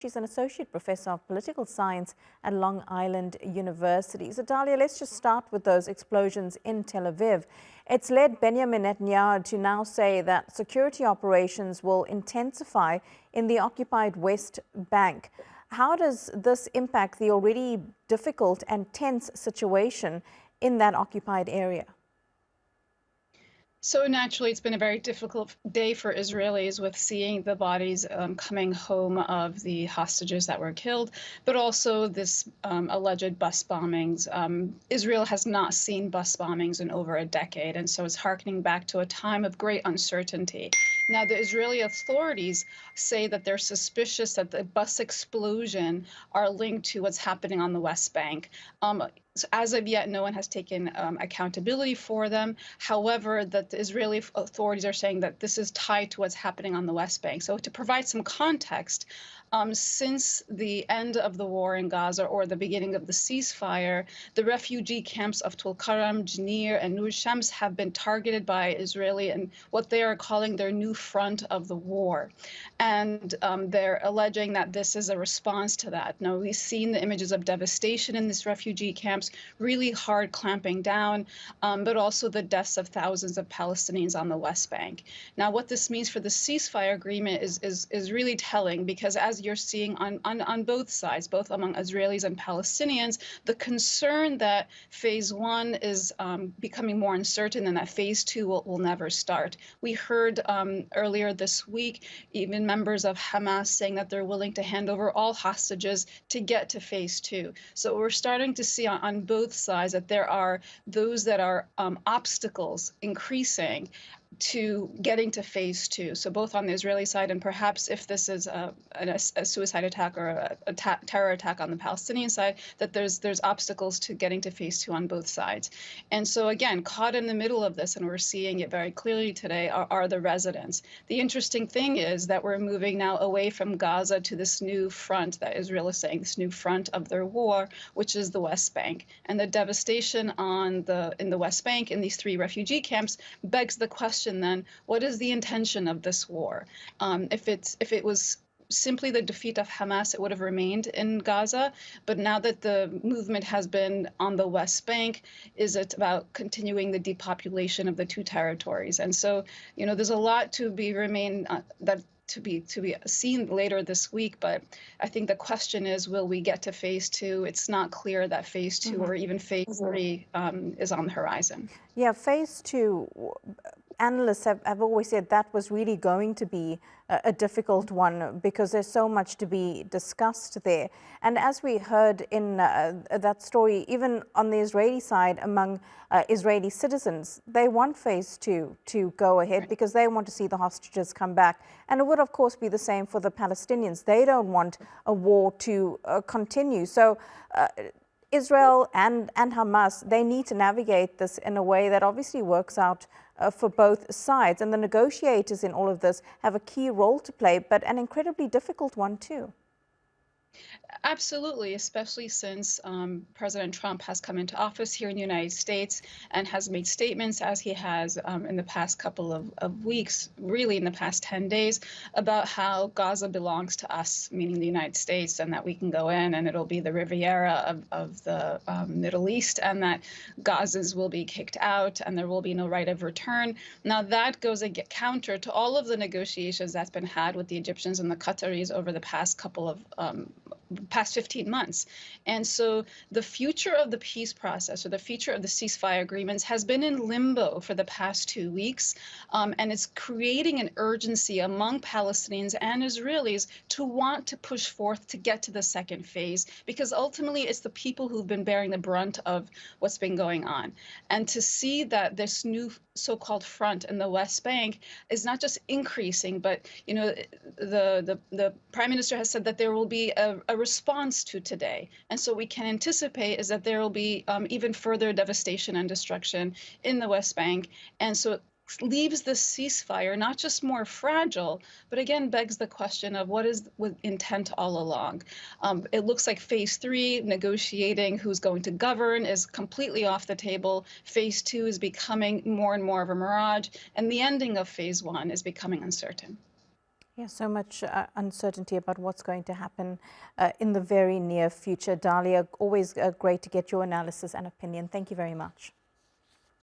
She's an associate professor of political science at Long Island University. So, Dalia, let's just start with those explosions in Tel Aviv. It's led Benjamin Netanyahu to now say that security operations will intensify in the occupied West Bank. How does this impact the already difficult and tense situation in that occupied area? So naturally, it's been a very difficult day for Israelis with seeing the bodies coming home of the hostages that were killed, but also this alleged bus bombings. Israel has not seen bus bombings in over a decade, and so it's harkening back to a time of great uncertainty. Now, the Israeli authorities say that they're suspicious that the bus explosion are linked to what's happening on the West Bank. So as of yet, no one has taken accountability for them. However, that the Israeli authorities are saying that this is tied to what's happening on the West Bank. So to provide some context, since the end of the war in Gaza or the beginning of the ceasefire, the refugee camps of Tulkarem, Janir, and Nur Shams have been targeted by Israeli and what they are calling their new front of the war. And they're alleging that this is a response to that. Now, we've seen the images of devastation in these refugee camps, really hard clamping down, but also the deaths of thousands of Palestinians on the West Bank. Now, what this means for the ceasefire agreement is really telling, because as you're seeing on both sides, both among Israelis and Palestinians, the concern that phase one is becoming more uncertain and that phase two will never start. We heard earlier this week, even members of Hamas saying that they're willing to hand over all hostages to get to phase two. So we're starting to see on both sides that there are those that are obstacles increasing to getting to phase two. So both on the Israeli side and perhaps if this is a suicide attack or a terror attack on the Palestinian side, that there's obstacles to getting to phase two on both sides. And so again, caught in the middle of this, and we're seeing it very clearly today, are the residents. The interesting thing is that we're moving now away from Gaza to this new front that Israel is saying, this new front of their war, which is the West Bank. And the devastation in the West Bank in these three refugee camps begs the question then, what is the intention of this war? If it was simply the defeat of Hamas, it would have remained in Gaza. But now that the movement has been on the West Bank, is it about continuing the depopulation of the two territories? And so, there's a lot to be seen later this week, but I think the question is, will we get to phase two? It's not clear that phase two or even phase three is on the horizon. Yeah, phase two, analysts have always said that was really going to be a difficult one because there's so much to be discussed there. And as we heard in that story, even on the Israeli side, among Israeli citizens, they want phase two to go ahead because they want to see the hostages come back. And it would, of course, be the same for the Palestinians. They don't want a war to continue. So Israel and Hamas, they need to navigate this in a way that obviously works out for both sides. And the negotiators in all of this have a key role to play, but an incredibly difficult one too. Absolutely, especially since President Trump has come into office here in the United States and has made statements, as he has in the past couple of weeks, really in the past 10 days, about how Gaza belongs to us, meaning the United States, and that we can go in and it'll be the Riviera of the Middle East, and that Gazans will be kicked out and there will be no right of return. Now that goes counter to all of the negotiations that's been had with the Egyptians and the Qataris over the past past 15 months. And so the future of the peace process, or the future of the ceasefire agreements, has been in limbo for the past 2 weeks. And it's creating an urgency among Palestinians and Israelis to want to push forth to get to the second phase, because ultimately it's the people who've been bearing the brunt of what's been going on. And to see that this new so-called front in the West Bank is not just increasing, but the Prime Minister has said that there will be a response to today. And so we can anticipate is that there will be even further devastation and destruction in the West Bank. And so it leaves the ceasefire not just more fragile, but again begs the question of what is with intent all along. It looks like phase three, negotiating who's going to govern, is completely off the table. Phase two is becoming more and more of a mirage, and the ending of phase one is becoming uncertain. Yeah, so much uncertainty about what's going to happen in the very near future. Dalia, always great to get your analysis and opinion. Thank you very much.